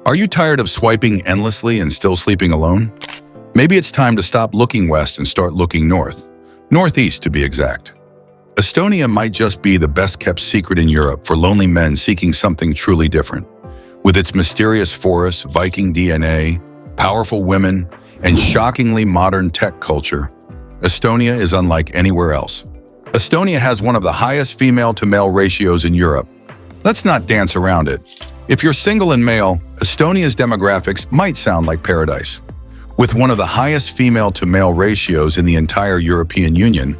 Are you tired of swiping endlessly and still sleeping alone? Maybe it's time to stop looking west and start looking north. Northeast, to be exact. Estonia might just be the best-kept secret in Europe for lonely men seeking something truly different. With its mysterious forests, Viking DNA, powerful women, and shockingly modern tech culture, Estonia is unlike anywhere else. Estonia has one of the highest female-to-male ratios in Europe. Let's not dance around it. If you're single and male, Estonia's demographics might sound like paradise. With one of the highest female-to-male ratios in the entire European Union,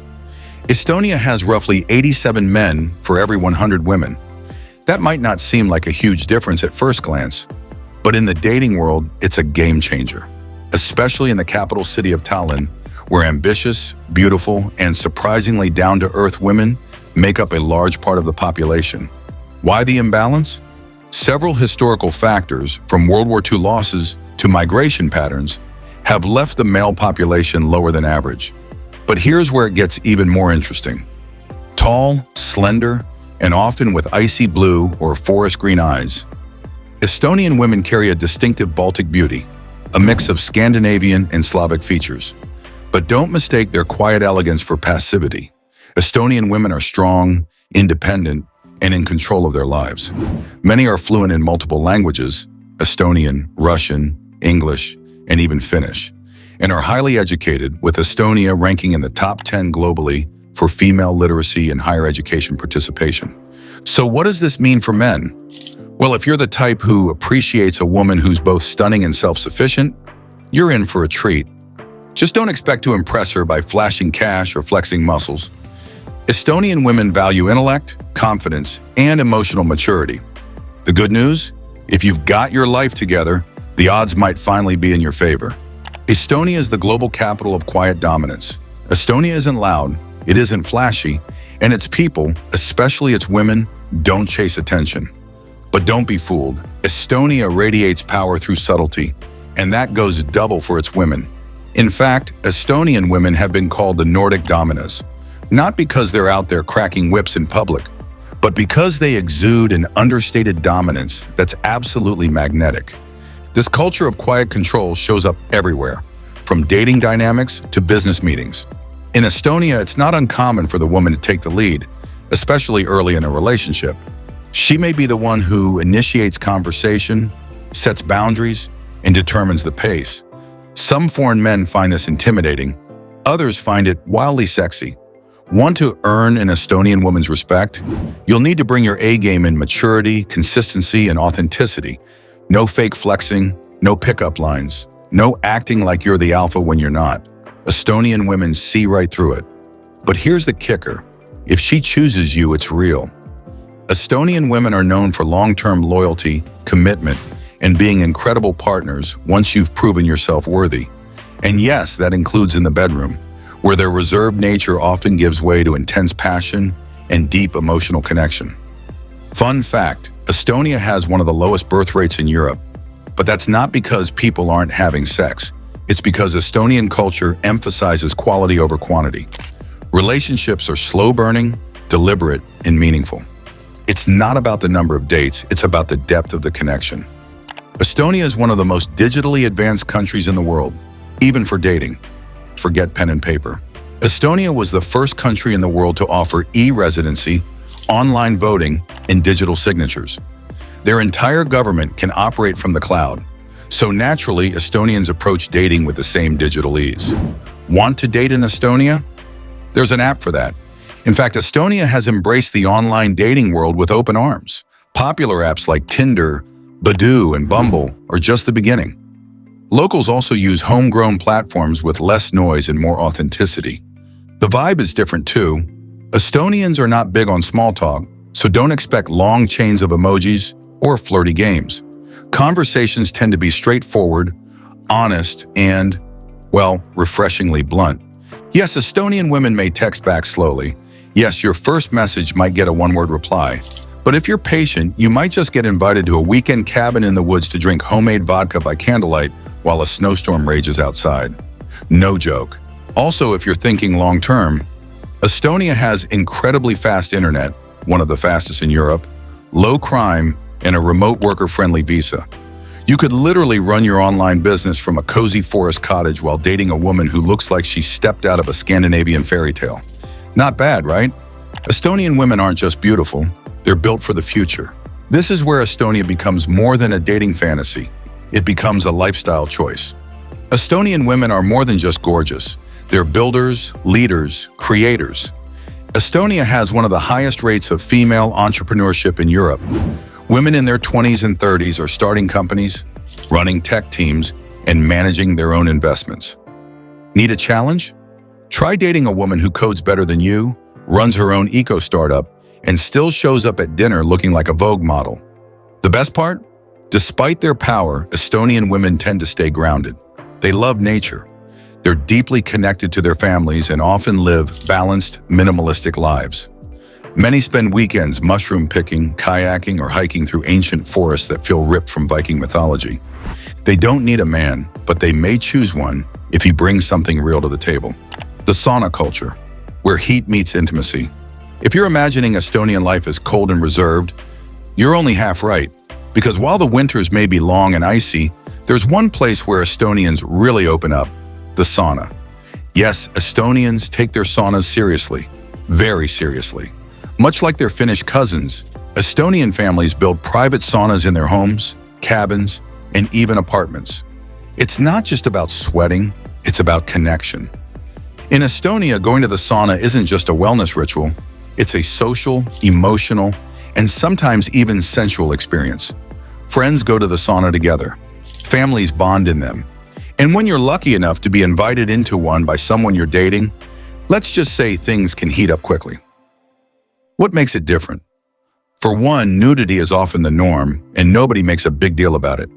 Estonia has roughly 87 men for every 100 women. That might not seem like a huge difference at first glance, but in the dating world, it's a game changer, especially in the capital city of Tallinn, where ambitious, beautiful, and surprisingly down-to-earth women make up a large part of the population. Why the imbalance? Several historical factors, from World War II losses to migration patterns, have left the male population lower than average. But here's where it gets even more interesting. Tall, slender, and often with icy blue or forest green eyes, Estonian women carry a distinctive Baltic beauty, a mix of Scandinavian and Slavic features. But don't mistake their quiet elegance for passivity. Estonian women are strong, independent, and in control of their lives. Many are fluent in multiple languages, Estonian, Russian, English, and even Finnish, and are highly educated, with Estonia ranking in the top 10 globally for female literacy and higher education participation. So what does this mean for men? Well, if you're the type who appreciates a woman who's both stunning and self-sufficient, you're in for a treat. Just don't expect to impress her by flashing cash or flexing muscles. Estonian women value intellect, confidence, and emotional maturity. The good news? If you've got your life together, the odds might finally be in your favor. Estonia is the global capital of quiet dominance. Estonia isn't loud, it isn't flashy, and its people, especially its women, don't chase attention. But don't be fooled. Estonia radiates power through subtlety, and that goes double for its women. In fact, Estonian women have been called the Nordic dominas, not because they're out there cracking whips in public, but because they exude an understated dominance that's absolutely magnetic. This culture of quiet control shows up everywhere, from dating dynamics to business meetings. In Estonia, it's not uncommon for the woman to take the lead, especially early in a relationship. She may be the one who initiates conversation, sets boundaries, and determines the pace. Some foreign men find this intimidating. Others find it wildly sexy. Want to earn an Estonian woman's respect? You'll need to bring your A game in maturity, consistency, and authenticity. No fake flexing, no pickup lines, no acting like you're the alpha when you're not. Estonian women see right through it. But here's the kicker. If she chooses you, it's real. Estonian women are known for long-term loyalty, commitment, and being incredible partners once you've proven yourself worthy. And yes, that includes in the bedroom, where their reserved nature often gives way to intense passion and deep emotional connection. Fun fact, Estonia has one of the lowest birth rates in Europe, but that's not because people aren't having sex. It's because Estonian culture emphasizes quality over quantity. Relationships are slow-burning, deliberate, and meaningful. It's not about the number of dates, it's about the depth of the connection. Estonia is one of the most digitally advanced countries in the world, even for dating. Forget pen and paper. Estonia was the first country in the world to offer e-residency, online voting, and digital signatures. Their entire government can operate from the cloud, so naturally Estonians approach dating with the same digital ease. Want to date in Estonia? There's an app for that. In fact, Estonia has embraced the online dating world with open arms. Popular apps like Tinder, Badoo, and Bumble are just the beginning. Locals also use homegrown platforms with less noise and more authenticity. The vibe is different too. Estonians are not big on small talk, so don't expect long chains of emojis or flirty games. Conversations tend to be straightforward, honest, and, well, refreshingly blunt. Yes, Estonian women may text back slowly. Yes, your first message might get a one-word reply. But if you're patient, you might just get invited to a weekend cabin in the woods to drink homemade vodka by candlelight while a snowstorm rages outside. No joke. Also, if you're thinking long-term, Estonia has incredibly fast internet, one of the fastest in Europe, low crime, and a remote worker-friendly visa. You could literally run your online business from a cozy forest cottage while dating a woman who looks like she stepped out of a Scandinavian fairy tale. Not bad, right? Estonian women aren't just beautiful, they're built for the future. This is where Estonia becomes more than a dating fantasy. It becomes a lifestyle choice. Estonian women are more than just gorgeous. They're builders, leaders, creators. Estonia has one of the highest rates of female entrepreneurship in Europe. Women in their 20s and 30s are starting companies, running tech teams, and managing their own investments. Need a challenge? Try dating a woman who codes better than you, runs her own eco-startup, and still shows up at dinner looking like a Vogue model. The best part? Despite their power, Estonian women tend to stay grounded. They love nature. They're deeply connected to their families and often live balanced, minimalistic lives. Many spend weekends mushroom picking, kayaking, or hiking through ancient forests that feel ripped from Viking mythology. They don't need a man, but they may choose one if he brings something real to the table. The sauna culture, where heat meets intimacy. If you're imagining Estonian life as cold and reserved, you're only half right, because while the winters may be long and icy, there's one place where Estonians really open up: the sauna. Yes, Estonians take their saunas seriously, very seriously. Much like their Finnish cousins, Estonian families build private saunas in their homes, cabins, and even apartments. It's not just about sweating, it's about connection. In Estonia, going to the sauna isn't just a wellness ritual, it's a social, emotional, and sometimes even sensual experience. Friends go to the sauna together. Families bond in them. And when you're lucky enough to be invited into one by someone you're dating, let's just say things can heat up quickly. What makes it different? For one, nudity is often the norm, and nobody makes a big deal about it.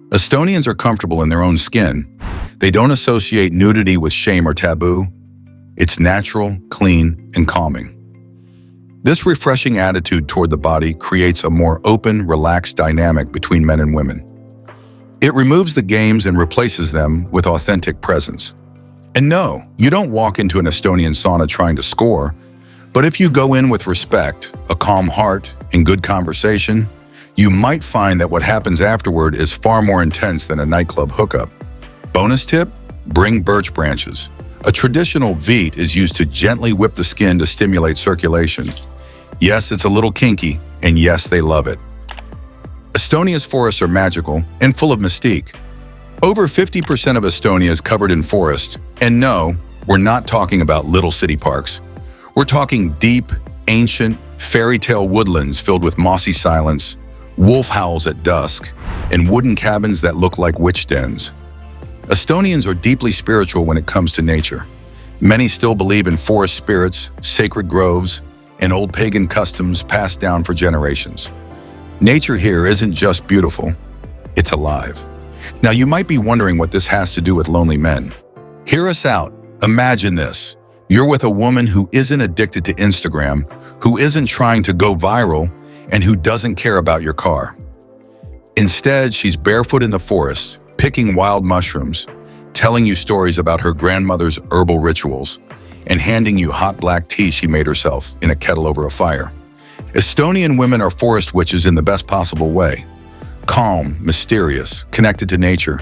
Estonians are comfortable in their own skin. They don't associate nudity with shame or taboo. It's natural, clean, and calming. This refreshing attitude toward the body creates a more open, relaxed dynamic between men and women. It removes the games and replaces them with authentic presence. And no, you don't walk into an Estonian sauna trying to score, but if you go in with respect, a calm heart, and good conversation, you might find that what happens afterward is far more intense than a nightclub hookup. Bonus tip: bring birch branches. A traditional veet is used to gently whip the skin to stimulate circulation. Yes, it's a little kinky, and yes, they love it. Estonia's forests are magical and full of mystique. Over 50% of Estonia is covered in forest, and no, we're not talking about little city parks. We're talking deep, ancient, fairy tale woodlands filled with mossy silence, wolf howls at dusk, and wooden cabins that look like witch dens. Estonians are deeply spiritual when it comes to nature. Many still believe in forest spirits, sacred groves, and old pagan customs passed down for generations. Nature here isn't just beautiful, it's alive. Now you might be wondering what this has to do with lonely men. Hear us out. Imagine this. You're with a woman who isn't addicted to Instagram, who isn't trying to go viral, and who doesn't care about your car. Instead, she's barefoot in the forest, picking wild mushrooms, telling you stories about her grandmother's herbal rituals, and handing you hot black tea she made herself in a kettle over a fire. Estonian women are forest witches in the best possible way. Calm, mysterious, connected to nature,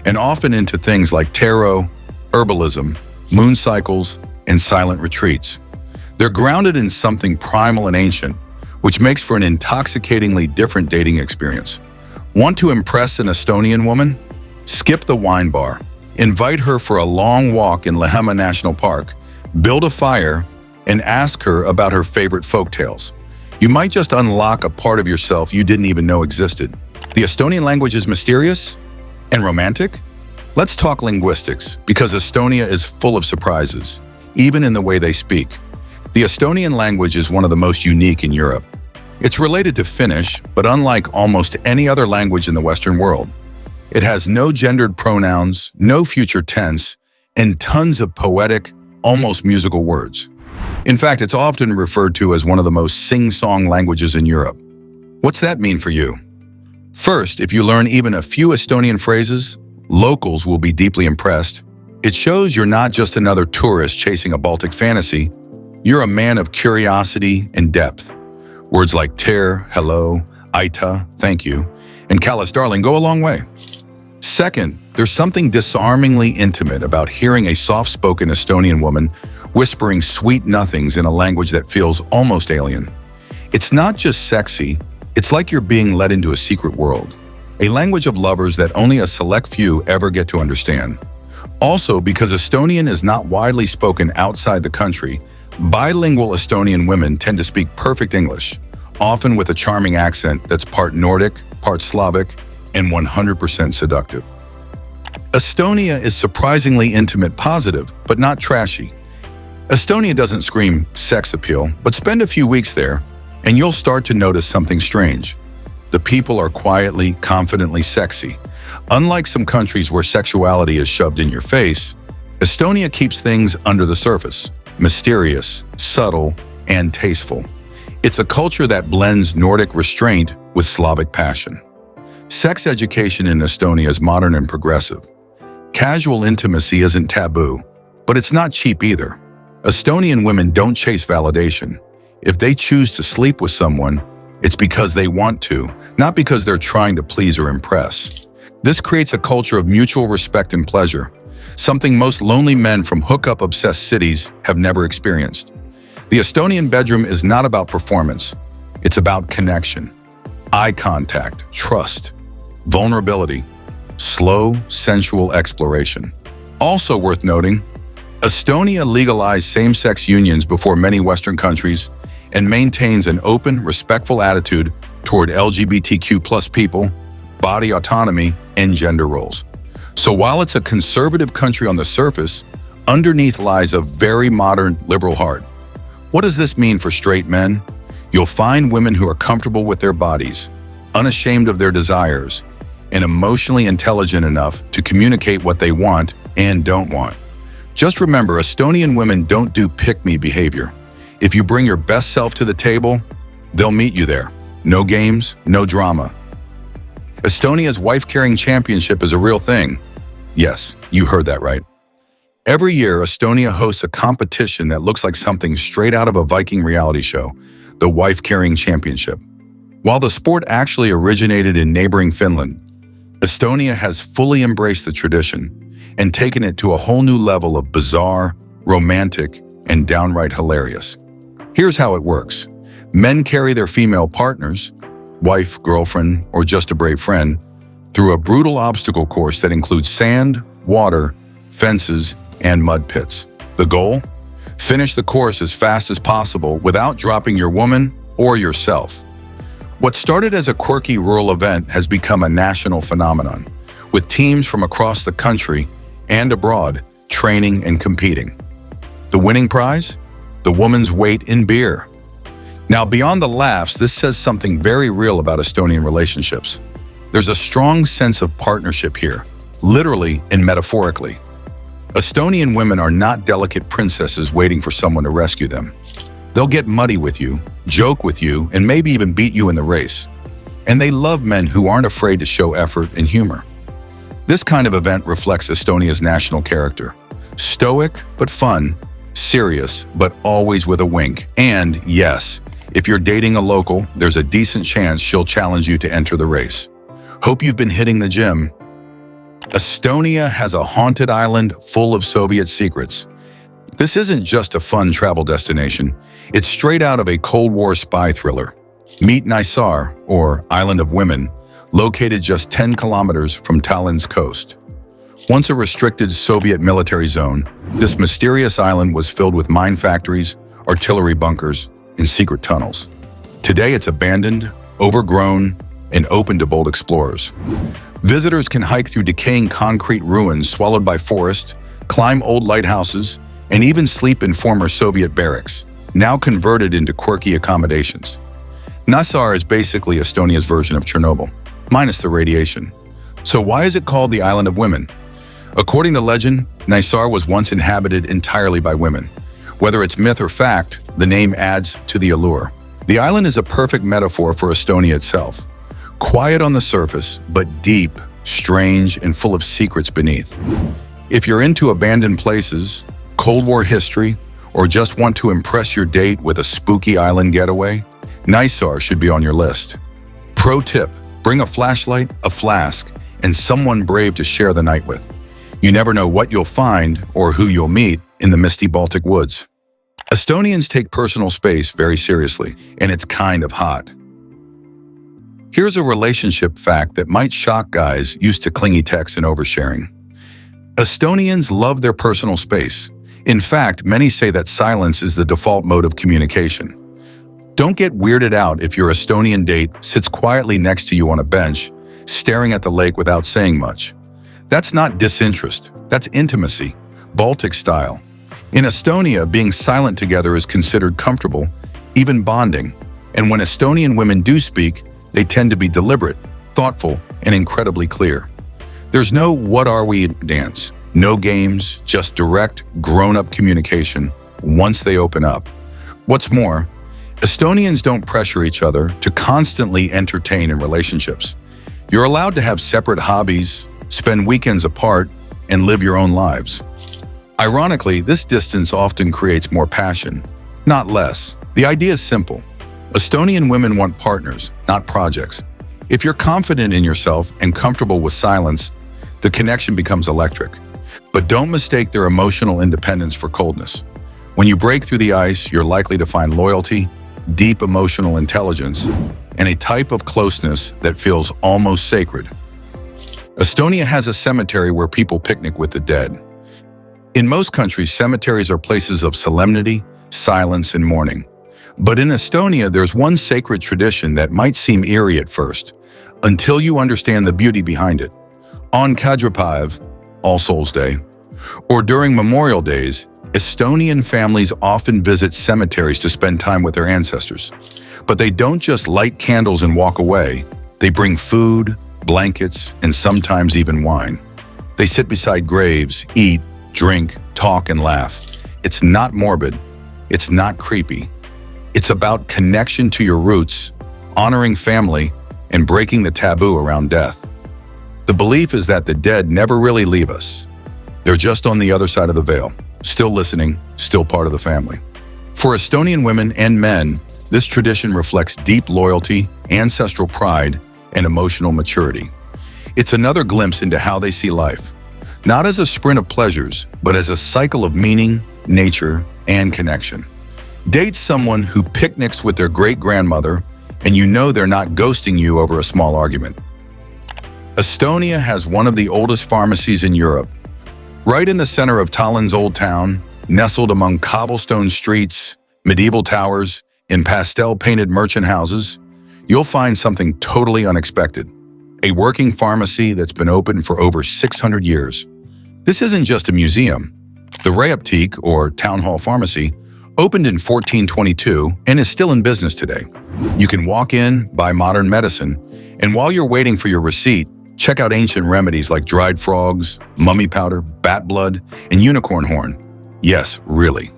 and often into things like tarot, herbalism, moon cycles, and silent retreats. They're grounded in something primal and ancient, which makes for an intoxicatingly different dating experience. Want to impress an Estonian woman? Skip the wine bar. Invite her for a long walk in Lehema National Park, build a fire, and ask her about her favorite folktales. You might just unlock a part of yourself you didn't even know existed. The Estonian language is mysterious and romantic? Let's talk linguistics, because Estonia is full of surprises, even in the way they speak. The Estonian language is one of the most unique in Europe. It's related to Finnish, but unlike almost any other language in the Western world. It has no gendered pronouns, no future tense, and tons of poetic, almost musical words. In fact, it's often referred to as one of the most sing-song languages in Europe. What's that mean for you? First, if you learn even a few Estonian phrases, locals will be deeply impressed. It shows you're not just another tourist chasing a Baltic fantasy. You're a man of curiosity and depth. Words like ter, hello, aita, thank you, and kalas darling go a long way. Second, there's something disarmingly intimate about hearing a soft-spoken Estonian woman whispering sweet nothings in a language that feels almost alien. It's not just sexy, it's like you're being led into a secret world, a language of lovers that only a select few ever get to understand. Also, because Estonian is not widely spoken outside the country, bilingual Estonian women tend to speak perfect English, often with a charming accent that's part Nordic, part Slavic, and 100% seductive. Estonia is surprisingly intimate positive, but not trashy. Estonia doesn't scream sex appeal, but spend a few weeks there, and you'll start to notice something strange. The people are quietly, confidently sexy. Unlike some countries where sexuality is shoved in your face, Estonia keeps things under the surface, mysterious, subtle, and tasteful. It's a culture that blends Nordic restraint with Slavic passion. Sex education in Estonia is modern and progressive. Casual intimacy isn't taboo, but it's not cheap either. Estonian women don't chase validation. If they choose to sleep with someone, it's because they want to, not because they're trying to please or impress. This creates a culture of mutual respect and pleasure, something most lonely men from hookup-obsessed cities have never experienced. The Estonian bedroom is not about performance. It's about connection, eye contact, trust, vulnerability, slow, sensual exploration. Also worth noting, Estonia legalized same-sex unions before many Western countries and maintains an open, respectful attitude toward LGBTQ+ people, body autonomy, and gender roles. So while it's a conservative country on the surface, underneath lies a very modern, liberal heart. What does this mean for straight men? You'll find women who are comfortable with their bodies, unashamed of their desires, and emotionally intelligent enough to communicate what they want and don't want. Just remember, Estonian women don't do pick-me behavior. If you bring your best self to the table, they'll meet you there. No games, no drama. Estonia's wife-carrying championship is a real thing. Yes, you heard that right. Every year, Estonia hosts a competition that looks like something straight out of a Viking reality show, the wife-carrying championship. While the sport actually originated in neighboring Finland, Estonia has fully embraced the tradition and taken it to a whole new level of bizarre, romantic, and downright hilarious. Here's how it works. Men carry their female partners, wife, girlfriend, or just a brave friend, through a brutal obstacle course that includes sand, water, fences, and mud pits. The goal? Finish the course as fast as possible without dropping your woman or yourself. What started as a quirky rural event has become a national phenomenon, with teams from across the country and abroad training and competing. The winning prize? The woman's weight in beer. Now, beyond the laughs, this says something very real about Estonian relationships. There's a strong sense of partnership here, literally and metaphorically. Estonian women are not delicate princesses waiting for someone to rescue them. They'll get muddy with you, joke with you, and maybe even beat you in the race. And they love men who aren't afraid to show effort and humor. This kind of event reflects Estonia's national character. Stoic but fun, serious but always with a wink. And yes, if you're dating a local, there's a decent chance she'll challenge you to enter the race. Hope you've been hitting the gym. Estonia has a haunted island full of Soviet secrets. This isn't just a fun travel destination. It's straight out of a Cold War spy thriller. Meet Naissaar, or Island of Women, located just 10 kilometers from Tallinn's coast. Once a restricted Soviet military zone, this mysterious island was filled with mine factories, artillery bunkers, and secret tunnels. Today it's abandoned, overgrown, and open to bold explorers. Visitors can hike through decaying concrete ruins swallowed by forest, climb old lighthouses, and even sleep in former Soviet barracks, now converted into quirky accommodations. Naissaar is basically Estonia's version of Chernobyl, minus the radiation. So why is it called the Island of Women? According to legend, Naissaar was once inhabited entirely by women. Whether it's myth or fact, the name adds to the allure. The island is a perfect metaphor for Estonia itself. Quiet on the surface, but deep, strange, and full of secrets beneath. If you're into abandoned places, Cold War history, or just want to impress your date with a spooky island getaway, Naissaar should be on your list. Pro tip, bring a flashlight, a flask, and someone brave to share the night with. You never know what you'll find or who you'll meet in the misty Baltic woods. Estonians take personal space very seriously, and it's kind of hot. Here's a relationship fact that might shock guys used to clingy texts and oversharing. Estonians love their personal space. In fact, many say that silence is the default mode of communication. Don't get weirded out if your Estonian date sits quietly next to you on a bench, staring at the lake without saying much. That's not disinterest, that's intimacy, Baltic style. In Estonia, being silent together is considered comfortable, even bonding. And when Estonian women do speak, they tend to be deliberate, thoughtful, and incredibly clear. There's no "what are we" dance, no games, just direct, grown-up communication once they open up. What's more, Estonians don't pressure each other to constantly entertain in relationships. You're allowed to have separate hobbies, spend weekends apart, and live your own lives. Ironically, this distance often creates more passion, not less. The idea is simple. Estonian women want partners, not projects. If you're confident in yourself and comfortable with silence, the connection becomes electric. But don't mistake their emotional independence for coldness. When you break through the ice, you're likely to find loyalty, deep emotional intelligence, and a type of closeness that feels almost sacred. Estonia has a cemetery where people picnic with the dead. In most countries, cemeteries are places of solemnity, silence, and mourning. But in Estonia, there's one sacred tradition that might seem eerie at first, until you understand the beauty behind it. On Kadripäev, All Souls Day, or during Memorial Days, Estonian families often visit cemeteries to spend time with their ancestors. But they don't just light candles and walk away. They bring food, blankets, and sometimes even wine. They sit beside graves, eat, drink, talk, and laugh. It's not morbid. It's not creepy. It's about connection to your roots, honoring family, and breaking the taboo around death. The belief is that the dead never really leave us. They're just on the other side of the veil, still listening, still part of the family. For Estonian women and men, this tradition reflects deep loyalty, ancestral pride, and emotional maturity. It's another glimpse into how they see life, not as a sprint of pleasures, but as a cycle of meaning, nature, and connection. Date someone who picnics with their great-grandmother, and you know they're not ghosting you over a small argument. Estonia has one of the oldest pharmacies in Europe. Right in the center of Tallinn's Old Town, nestled among cobblestone streets, medieval towers, and pastel-painted merchant houses, you'll find something totally unexpected. A working pharmacy that's been open for over 600 years. This isn't just a museum. The Reapteek, or Town Hall Pharmacy, opened in 1422 and is still in business today. You can walk in, buy modern medicine, and while you're waiting for your receipt, check out ancient remedies like dried frogs, mummy powder, bat blood, and unicorn horn. Yes, really.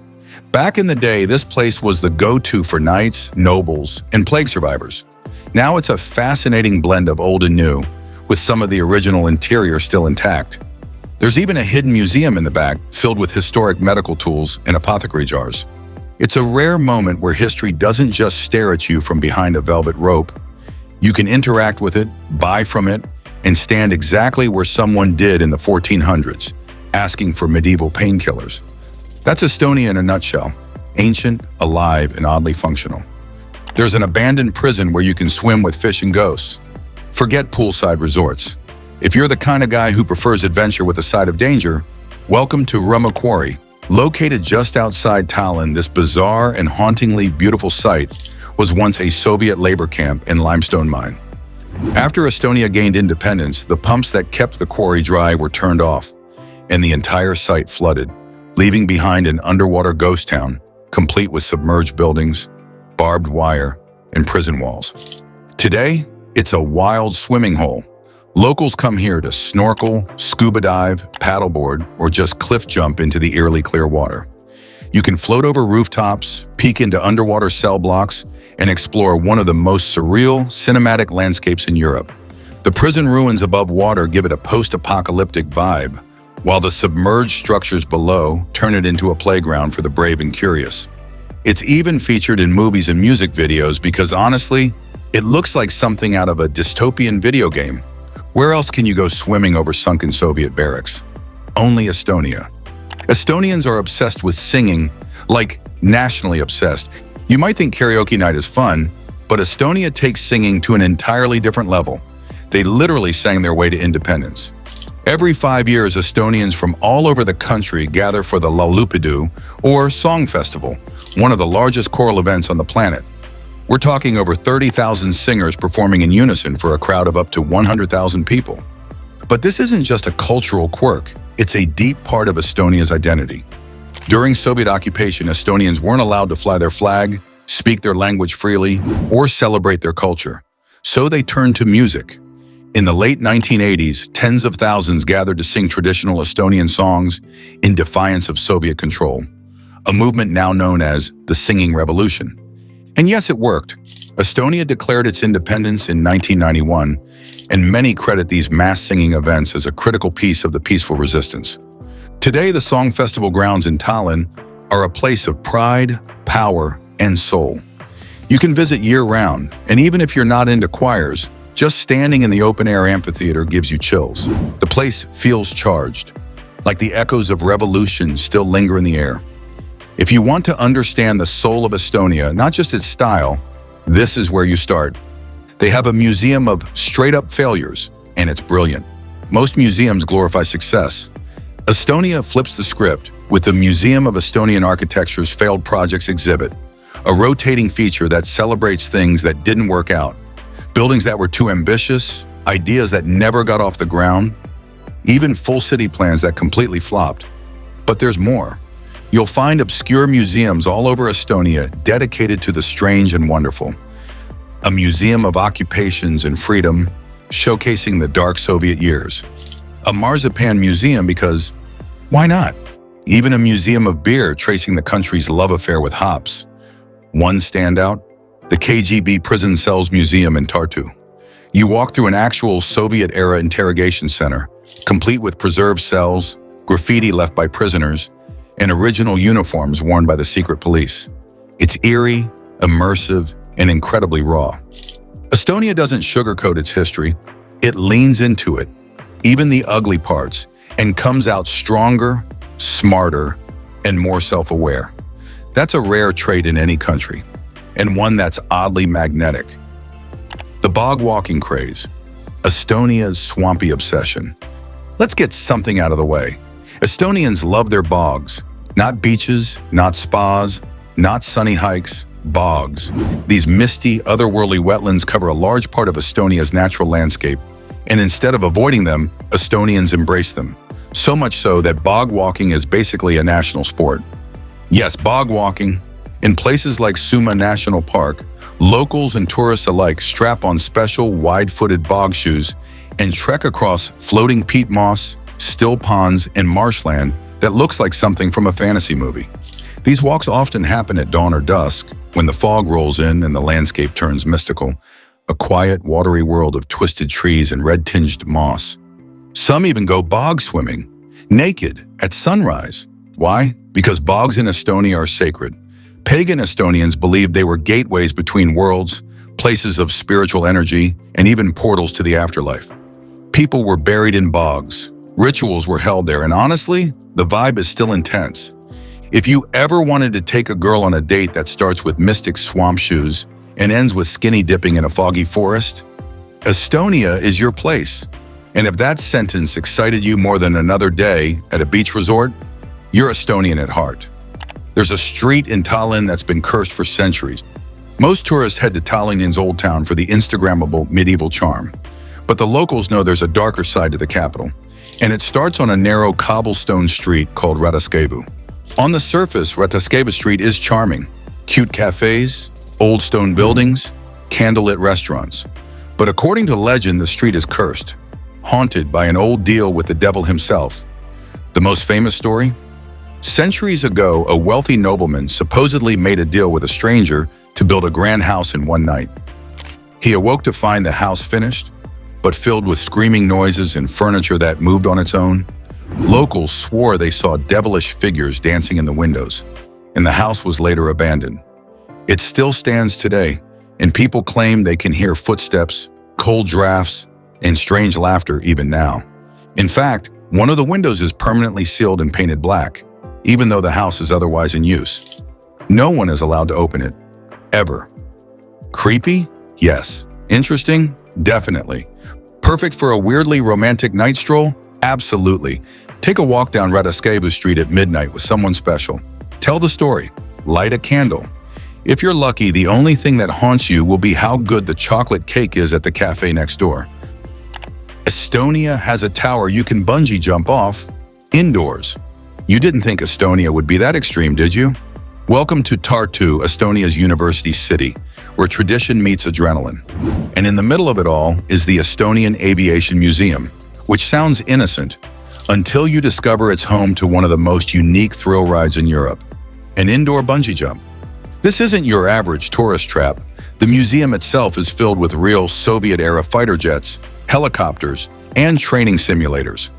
Back in the day, this place was the go-to for knights, nobles, and plague survivors. Now it's a fascinating blend of old and new, with some of the original interior still intact. There's even a hidden museum in the back filled with historic medical tools and apothecary jars. It's a rare moment where history doesn't just stare at you from behind a velvet rope. You can interact with it, buy from it, and stand exactly where someone did in the 1400s, asking for medieval painkillers. That's Estonia in a nutshell, ancient, alive, and oddly functional. There's an abandoned prison where you can swim with fish and ghosts. Forget poolside resorts. If you're the kind of guy who prefers adventure with a side of danger, welcome to Rumma Quarry. Located just outside Tallinn, this bizarre and hauntingly beautiful site was once a Soviet labor camp and limestone mine. After Estonia gained independence, the pumps that kept the quarry dry were turned off, and the entire site flooded, leaving behind an underwater ghost town, complete with submerged buildings, barbed wire, and prison walls. Today, it's a wild swimming hole. Locals come here to snorkel, scuba dive, paddleboard, or just cliff jump into the eerily clear water. You can float over rooftops, peek into underwater cell blocks, and explore one of the most surreal, cinematic landscapes in Europe. The prison ruins above water give it a post-apocalyptic vibe, while the submerged structures below turn it into a playground for the brave and curious. It's even featured in movies and music videos because honestly, it looks like something out of a dystopian video game. Where else can you go swimming over sunken Soviet barracks? Only Estonia. Estonians are obsessed with singing, like nationally obsessed. You might think karaoke night is fun, but Estonia takes singing to an entirely different level. They literally sang their way to independence. Every 5 years, Estonians from all over the country gather for the Laulupidu, or Song Festival, one of the largest choral events on the planet. We're talking over 30,000 singers performing in unison for a crowd of up to 100,000 people. But this isn't just a cultural quirk, it's a deep part of Estonia's identity. During Soviet occupation, Estonians weren't allowed to fly their flag, speak their language freely, or celebrate their culture. So they turned to music. In the late 1980s, tens of thousands gathered to sing traditional Estonian songs in defiance of Soviet control, a movement now known as the Singing Revolution. And yes, it worked. Estonia declared its independence in 1991, and many credit these mass singing events as a critical piece of the peaceful resistance. Today, the Song Festival grounds in Tallinn are a place of pride, power, and soul. You can visit year-round, and even if you're not into choirs, just standing in the open-air amphitheater gives you chills. The place feels charged, like the echoes of revolution still linger in the air. If you want to understand the soul of Estonia, not just its style, this is where you start. They have a museum of straight-up failures, and it's brilliant. Most museums glorify success. Estonia flips the script with the Museum of Estonian Architecture's Failed Projects exhibit, a rotating feature that celebrates things that didn't work out, buildings that were too ambitious, ideas that never got off the ground, even full city plans that completely flopped. But there's more. You'll find obscure museums all over Estonia dedicated to the strange and wonderful. A museum of occupations and freedom, showcasing the dark Soviet years. A marzipan museum because, why not? Even a museum of beer tracing the country's love affair with hops. One standout, the KGB Prison Cells Museum in Tartu. You walk through an actual Soviet-era interrogation center, complete with preserved cells, graffiti left by prisoners, and original uniforms worn by the secret police. It's eerie, immersive, and incredibly raw. Estonia doesn't sugarcoat its history, it leans into it, even the ugly parts, and comes out stronger, smarter, and more self-aware. That's a rare trait in any country, and one that's oddly magnetic. The bog walking craze, Estonia's swampy obsession. Let's get something out of the way. Estonians love their bogs, not beaches, not spas, not sunny hikes, bogs. These misty, otherworldly wetlands cover a large part of Estonia's natural landscape, and instead of avoiding them, Estonians embrace them. So much so that bog walking is basically a national sport. Yes, bog walking. In places like Suma National Park, locals and tourists alike strap on special wide-footed bog shoes and trek across floating peat moss, still ponds, and marshland that looks like something from a fantasy movie. These walks often happen at dawn or dusk, when the fog rolls in and the landscape turns mystical, a quiet, watery world of twisted trees and red-tinged moss. Some even go bog swimming, naked, at sunrise. Why? Because bogs in Estonia are sacred. Pagan Estonians believed they were gateways between worlds, places of spiritual energy, and even portals to the afterlife. People were buried in bogs, rituals were held there, and honestly, the vibe is still intense. If you ever wanted to take a girl on a date that starts with mystic swamp shoes and ends with skinny dipping in a foggy forest, Estonia is your place. And if that sentence excited you more than another day at a beach resort, you're Estonian at heart. There's a street in Tallinn that's been cursed for centuries. Most tourists head to Tallinn's Old Town for the Instagrammable medieval charm. But the locals know there's a darker side to the capital. And it starts on a narrow cobblestone street called Rataskevu. On the surface, Rataskevu Street is charming. Cute cafes, old stone buildings, candlelit restaurants. But according to legend, the street is cursed, haunted by an old deal with the devil himself. The most famous story? Centuries ago, a wealthy nobleman supposedly made a deal with a stranger to build a grand house in one night. He awoke to find the house finished, but filled with screaming noises and furniture that moved on its own. Locals swore they saw devilish figures dancing in the windows, and the house was later abandoned. It still stands today, and people claim they can hear footsteps, cold drafts, and strange laughter even now. In fact, one of the windows is permanently sealed and painted black, even though the house is otherwise in use. No one is allowed to open it, ever. Creepy? Yes. Interesting? Definitely. Perfect for a weirdly romantic night stroll? Absolutely. Take a walk down Radoskevu Street at midnight with someone special. Tell the story. Light a candle. If you're lucky, the only thing that haunts you will be how good the chocolate cake is at the cafe next door. Estonia has a tower you can bungee jump off, indoors. You didn't think Estonia would be that extreme, did you? Welcome to Tartu, Estonia's university city, where tradition meets adrenaline. And in the middle of it all is the Estonian Aviation Museum, which sounds innocent until you discover it's home to one of the most unique thrill rides in Europe, an indoor bungee jump. This isn't your average tourist trap. The museum itself is filled with real Soviet-era fighter jets, helicopters, and training simulators.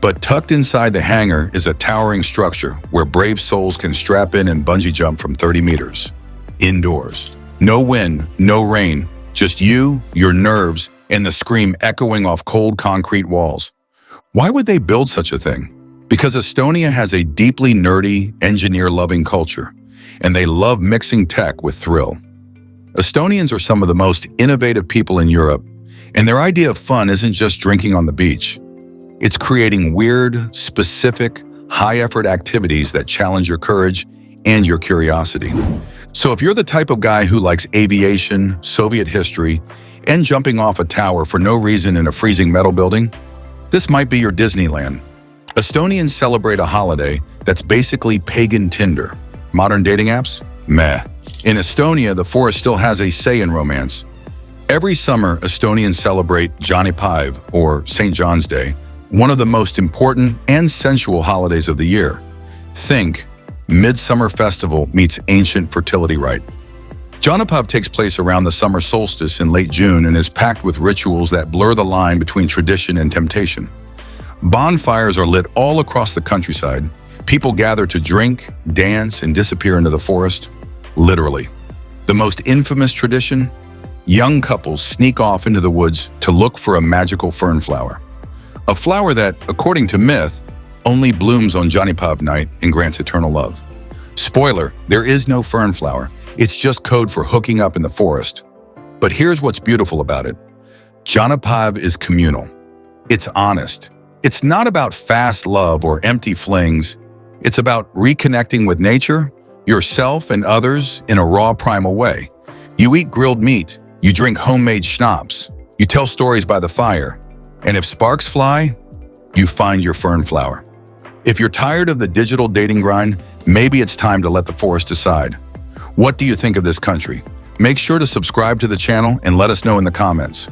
But tucked inside the hangar is a towering structure where brave souls can strap in and bungee jump from 30 meters. Indoors. No wind, no rain, just you, your nerves, and the scream echoing off cold concrete walls. Why would they build such a thing? Because Estonia has a deeply nerdy, engineer-loving culture, and they love mixing tech with thrill. Estonians are some of the most innovative people in Europe, and their idea of fun isn't just drinking on the beach. It's creating weird, specific, high-effort activities that challenge your courage and your curiosity. So if you're the type of guy who likes aviation, Soviet history, and jumping off a tower for no reason in a freezing metal building, this might be your Disneyland. Estonians celebrate a holiday that's basically pagan Tinder. Modern dating apps? Meh. In Estonia, the forest still has a say in romance. Every summer, Estonians celebrate Jaanipäev, or St. John's Day, one of the most important and sensual holidays of the year. Think Midsummer Festival meets ancient fertility rite. Jaanipäev takes place around the summer solstice in late June and is packed with rituals that blur the line between tradition and temptation. Bonfires are lit all across the countryside. People gather to drink, dance, and disappear into the forest. Literally. The most infamous tradition? Young couples sneak off into the woods to look for a magical fern flower. A flower that, according to myth, only blooms on Jaanipäev night and grants eternal love. Spoiler, there is no fern flower. It's just code for hooking up in the forest. But here's what's beautiful about it. Jaanipäev is communal. It's honest. It's not about fast love or empty flings. It's about reconnecting with nature, yourself, and others in a raw, primal way. You eat grilled meat. You drink homemade schnapps. You tell stories by the fire. And if sparks fly, you find your fern flower. If you're tired of the digital dating grind, maybe it's time to let the forest decide. What do you think of this country? Make sure to subscribe to the channel and let us know in the comments.